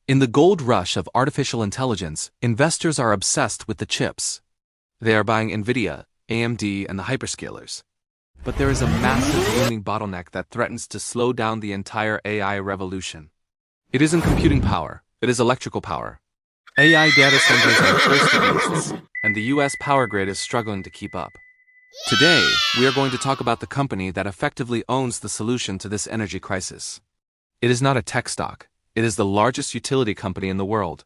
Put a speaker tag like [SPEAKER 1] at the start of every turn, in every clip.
[SPEAKER 1] In the gold rush of artificial intelligence, investors are obsessed with the chips. They are buying NVIDIA, AMD, and the hyperscalers. But there is a massive looming bottleneck that threatens to slow down the entire AI revolution. It isn't computing power, it is electrical power. AI data centers are thirsty beasts, and the US power grid is struggling to keep up. Today, we are going to talk about the company that effectively owns the solution to this energy crisis. It is not a tech stock, it is the largest utility company in the world.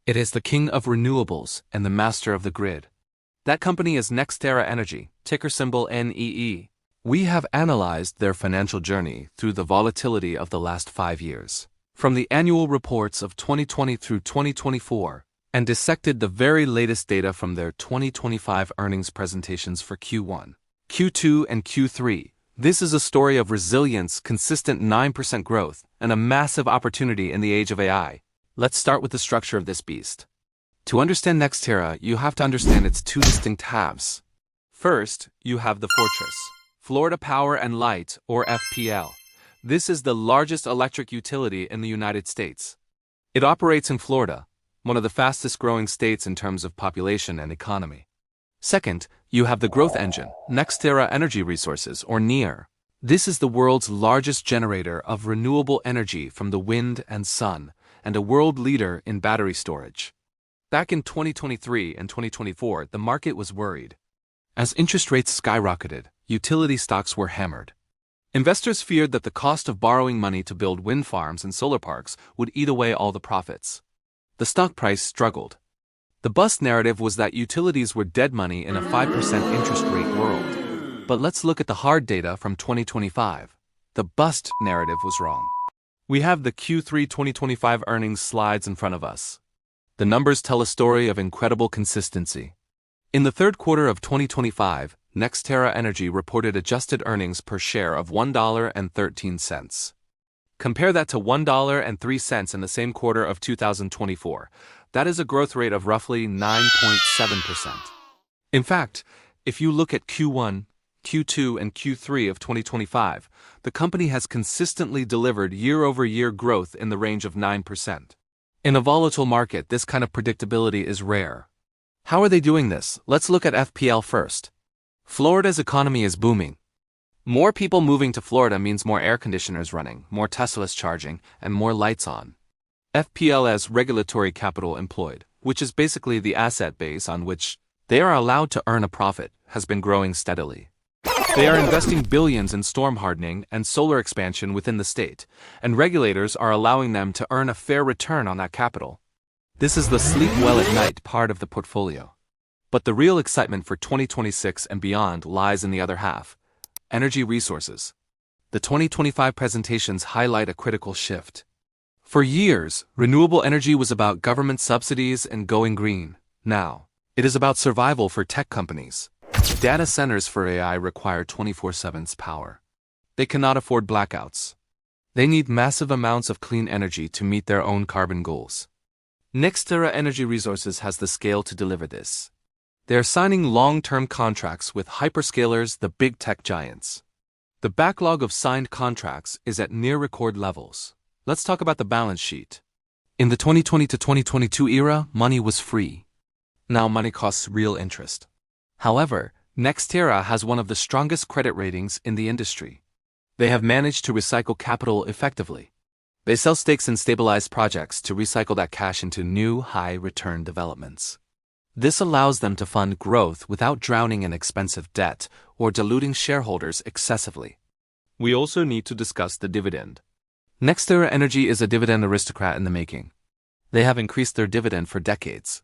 [SPEAKER 1] It is the king of renewables and the master of the grid. That company is NextEra Energy, ticker symbol NEE. We have analyzed their financial journey through the volatility of the last 5 years, from the annual reports of 2020 through 2024, and dissected the very latest data from their 2025 earnings presentations for Q1, Q2, and Q3. This is a story of resilience, consistent 9% growth, and a massive opportunity in the age of AI. Let's start with the structure of this beast. To understand NextEra, you have to understand its two distinct halves. First, you have the fortress, Florida Power and Light, or FPL. This is the largest electric utility in the United States. It operates in Florida, one of the fastest growing states in terms of population and economy. Second, you have the growth engine, NextEra Energy Resources, or NEER. This is the world's largest generator of renewable energy from the wind and sun, and a world leader in battery storage. Back in 2023 and 2024, the market was worried. As interest rates skyrocketed, utility stocks were hammered. Investors feared that the cost of borrowing money to build wind farms and solar parks would eat away all the profits. The stock price struggled. The bust narrative was that utilities were dead money in a 5% interest rate world. But let's look at the hard data from 2025. The bust narrative was wrong. We have the Q3 2025 earnings slides in front of us. The numbers tell a story of incredible consistency. In the third quarter of 2025, NextEra Energy reported adjusted earnings per share of $1.13. Compare that to $1.03 in the same quarter of 2024. That is a growth rate of roughly 9.7%. In fact, if you look at Q1, Q2, and Q3 of 2025, the company has consistently delivered year-over-year growth in the range of 9%. In a volatile market, this kind of predictability is rare. How are they doing this? Let's look at FPL first. Florida's economy is booming. More people moving to Florida means more air conditioners running, more Teslas charging, and more lights on. FPL has regulatory capital employed, which is basically the asset base on which they are allowed to earn a profit, has been growing steadily. They are investing billions in storm hardening and solar expansion within the state, and regulators are allowing them to earn a fair return on that capital. This is the sleep well at night part of the portfolio. But the real excitement for 2026 and beyond lies in the other half, energy resources. The 2025 presentations highlight a critical shift. For years, renewable energy was about government subsidies and going green. Now, it is about survival for tech companies. Data centers for AI require 24/7 power. They cannot afford blackouts. They need massive amounts of clean energy to meet their own carbon goals. NextEra Energy Resources has the scale to deliver this. They are signing long-term contracts with hyperscalers, the big tech giants. The backlog of signed contracts is at near record levels. Let's talk about the balance sheet. In the 2020 to 2022 era, money was free. Now money costs real interest. However, NextEra has one of the strongest credit ratings in the industry. They have managed to recycle capital effectively. They sell stakes in stabilized projects to recycle that cash into new, high-return developments. This allows them to fund growth without drowning in expensive debt or diluting shareholders excessively. We also need to discuss the dividend. NextEra Energy is a dividend aristocrat in the making. They have increased their dividend for decades.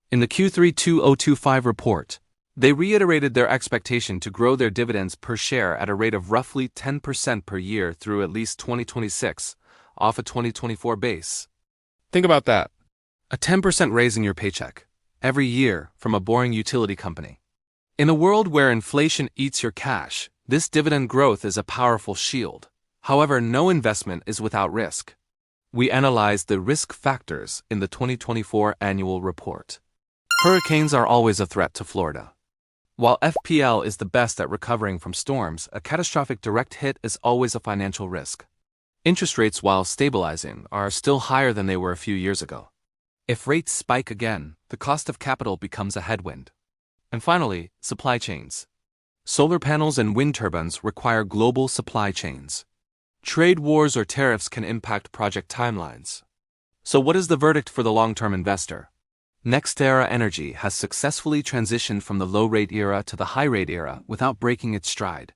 [SPEAKER 1] In the Q3 2025 report, they reiterated their expectation to grow their dividends per share at a rate of roughly 10% per year through at least 2026, off a 2024 base. Think about that. A 10% raise in your paycheck, every year, from a boring utility company. In a world where inflation eats your cash, this dividend growth is a powerful shield. However, no investment is without risk. We analyzed the risk factors in the 2024 annual report. Hurricanes are always a threat to Florida. While FPL is the best at recovering from storms, a catastrophic direct hit is always a financial risk. Interest rates, while stabilizing, are still higher than they were a few years ago. If rates spike again, the cost of capital becomes a headwind. And finally, supply chains. Solar panels and wind turbines require global supply chains. Trade wars or tariffs can impact project timelines. So what is the verdict for the long-term investor? NextEra Energy has successfully transitioned from the low-rate era to the high-rate era without breaking its stride.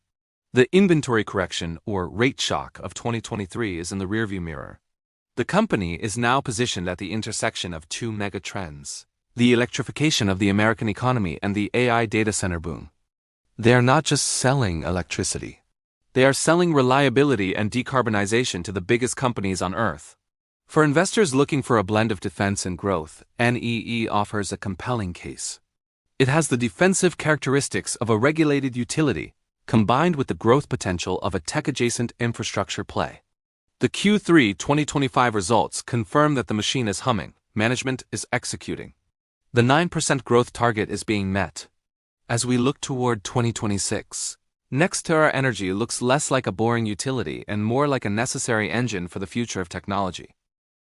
[SPEAKER 1] The inventory correction, or rate shock, of 2023 is in the rearview mirror. The company is now positioned at the intersection of two mega-trends: the electrification of the American economy and the AI data center boom. They are not just selling electricity. They are selling reliability and decarbonization to the biggest companies on Earth. For investors looking for a blend of defense and growth, NEE offers a compelling case. It has the defensive characteristics of a regulated utility, combined with the growth potential of a tech-adjacent infrastructure play. The Q3 2025 results confirm that the machine is humming, management is executing. The 9% growth target is being met. As we look toward 2026, NextEra Energy looks less like a boring utility and more like a necessary engine for the future of technology.